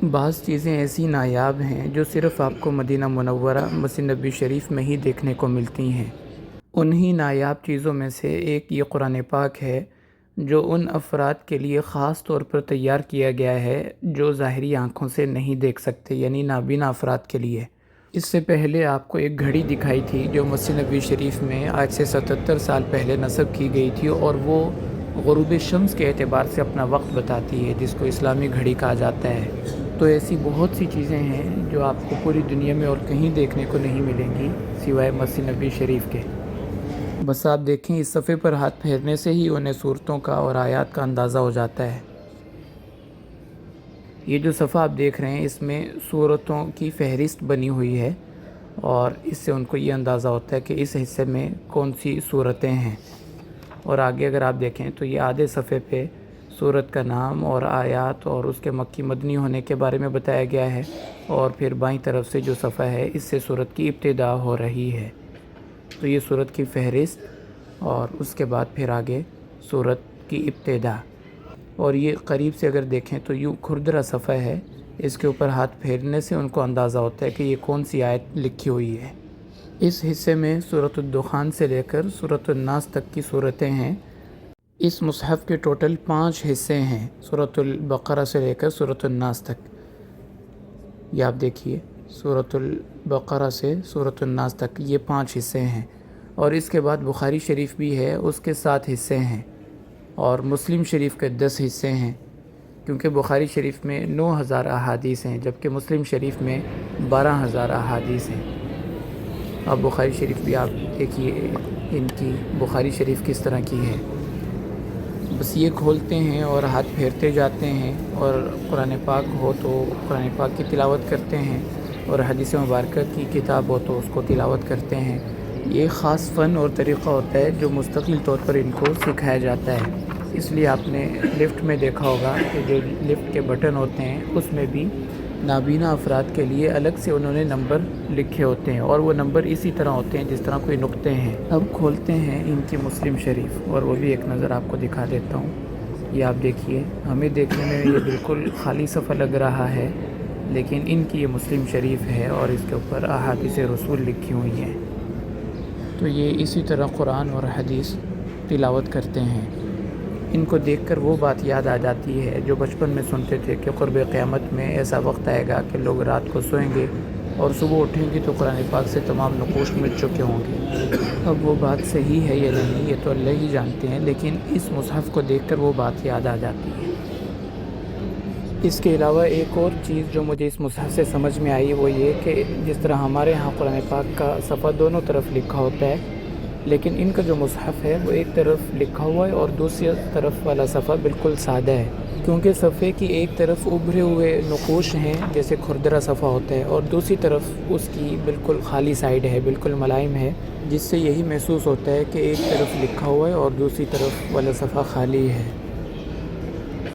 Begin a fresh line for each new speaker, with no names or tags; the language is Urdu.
بعض چیزیں ایسی نایاب ہیں جو صرف آپ کو مدینہ منورہ مسجد نبوی شریف میں ہی دیکھنے کو ملتی ہیں۔ انہی نایاب چیزوں میں سے ایک یہ قرآن پاک ہے جو ان افراد کے لیے خاص طور پر تیار کیا گیا ہے جو ظاہری آنکھوں سے نہیں دیکھ سکتے، یعنی نابینا افراد کے لیے۔ اس سے پہلے آپ کو ایک گھڑی دکھائی تھی جو مسجد نبوی شریف میں آج سے 77 سال پہلے نصب کی گئی تھی، اور وہ غروب شمس کے اعتبار سے اپنا وقت بتاتی ہے، جس کو اسلامی گھڑی کہا جاتا ہے۔ تو ایسی بہت سی چیزیں ہیں جو آپ کو پوری دنیا میں اور کہیں دیکھنے کو نہیں ملیں گی سوائے مسجد نبوی شریف کے۔ بس آپ دیکھیں، اس صفحے پر ہاتھ پھیرنے سے ہی انہیں صورتوں کا اور آیات کا اندازہ ہو جاتا ہے۔ یہ جو صفحہ آپ دیکھ رہے ہیں اس میں صورتوں کی فہرست بنی ہوئی ہے، اور اس سے ان کو یہ اندازہ ہوتا ہے کہ اس حصے میں کون سی صورتیں ہیں۔ اور آگے اگر آپ دیکھیں تو یہ آدھے صفحے پہ سورت کا نام اور آیات اور اس کے مکی مدنی ہونے کے بارے میں بتایا گیا ہے، اور پھر بائیں طرف سے جو صفحہ ہے اس سے سورت کی ابتدا ہو رہی ہے۔ تو یہ سورت کی فہرست، اور اس کے بعد پھر آگے سورت کی ابتدا۔ اور یہ قریب سے اگر دیکھیں تو یوں کھردرا صفحہ ہے، اس کے اوپر ہاتھ پھیرنے سے ان کو اندازہ ہوتا ہے کہ یہ کون سی آیت لکھی ہوئی ہے۔ اس حصے میں سورۃ الدخان سے لے کر سورۃ الناس تک کی صورتیں ہیں۔ اس مصحف کے ٹوٹل 5 حصے ہیں، سورۃ البقرہ سے لے کر سورۃ الناس تک۔ یہ آپ دیکھیے، سورۃ البقرہ سے سورۃ الناس تک یہ 5 حصے ہیں، اور اس کے بعد بخاری شریف بھی ہے، اس کے 7 حصے ہیں، اور مسلم شریف کے 10 حصے ہیں، کیونکہ بخاری شریف میں 9000 احادیث ہیں جبکہ مسلم شریف میں 12000 احادیث ہیں۔ اب بخاری شریف بھی آپ دیکھیے ان کی بخاری شریف کس طرح کی ہے۔ بس یہ کھولتے ہیں اور ہاتھ پھیرتے جاتے ہیں، اور قرآن پاک ہو تو قرآن پاک کی تلاوت کرتے ہیں، اور حدیث مبارکہ کی کتاب ہو تو اس کو تلاوت کرتے ہیں۔ یہ خاص فن اور طریقہ ہوتا ہے جو مستقل طور پر ان کو سکھایا جاتا ہے۔ اس لیے آپ نے لفٹ میں دیکھا ہوگا کہ جو لفٹ کے بٹن ہوتے ہیں اس میں بھی نابینا افراد کے لیے الگ سے انہوں نے نمبر لکھے ہوتے ہیں، اور وہ نمبر اسی طرح ہوتے ہیں جس طرح کوئی نقطے ہیں۔ اب کھولتے ہیں ان کی مسلم شریف، اور وہ بھی ایک نظر آپ کو دکھا دیتا ہوں۔ یہ آپ دیکھیے، ہمیں دیکھنے میں یہ بالکل خالی صفحہ لگ رہا ہے، لیکن ان کی یہ مسلم شریف ہے اور اس کے اوپر احادیث رسول لکھی ہوئی ہیں۔ تو یہ اسی طرح قرآن اور حدیث تلاوت کرتے ہیں۔ ان کو دیکھ کر وہ بات یاد آ جاتی ہے جو بچپن میں سنتے تھے کہ قرب قیامت میں ایسا وقت آئے گا کہ لوگ رات کو سوئیں گے اور صبح اٹھیں گے تو قرآن پاک سے تمام نقوش مٹ چکے ہوں گے۔ اب وہ بات صحیح ہے یا نہیں یہ تو اللہ ہی جانتے ہیں، لیکن اس مصحف کو دیکھ کر وہ بات یاد آ جاتی ہے۔ اس کے علاوہ ایک اور چیز جو مجھے اس مصحف سے سمجھ میں آئی وہ یہ کہ جس طرح ہمارے ہاں قرآن پاک کا صفحہ دونوں طرف لکھا ہوتا ہے، لیکن ان کا جو مصحف ہے وہ ایک طرف لکھا ہوا ہے اور دوسری طرف والا صفحہ بالکل سادہ ہے، کیونکہ صفحے کی ایک طرف ابھرے ہوئے نقوش ہیں جیسے کھردرا صفحہ ہوتا ہے، اور دوسری طرف اس کی بالکل خالی سائیڈ ہے، بالکل ملائم ہے، جس سے یہی محسوس ہوتا ہے کہ ایک طرف لکھا ہوا ہے اور دوسری طرف والا صفحہ خالی ہے۔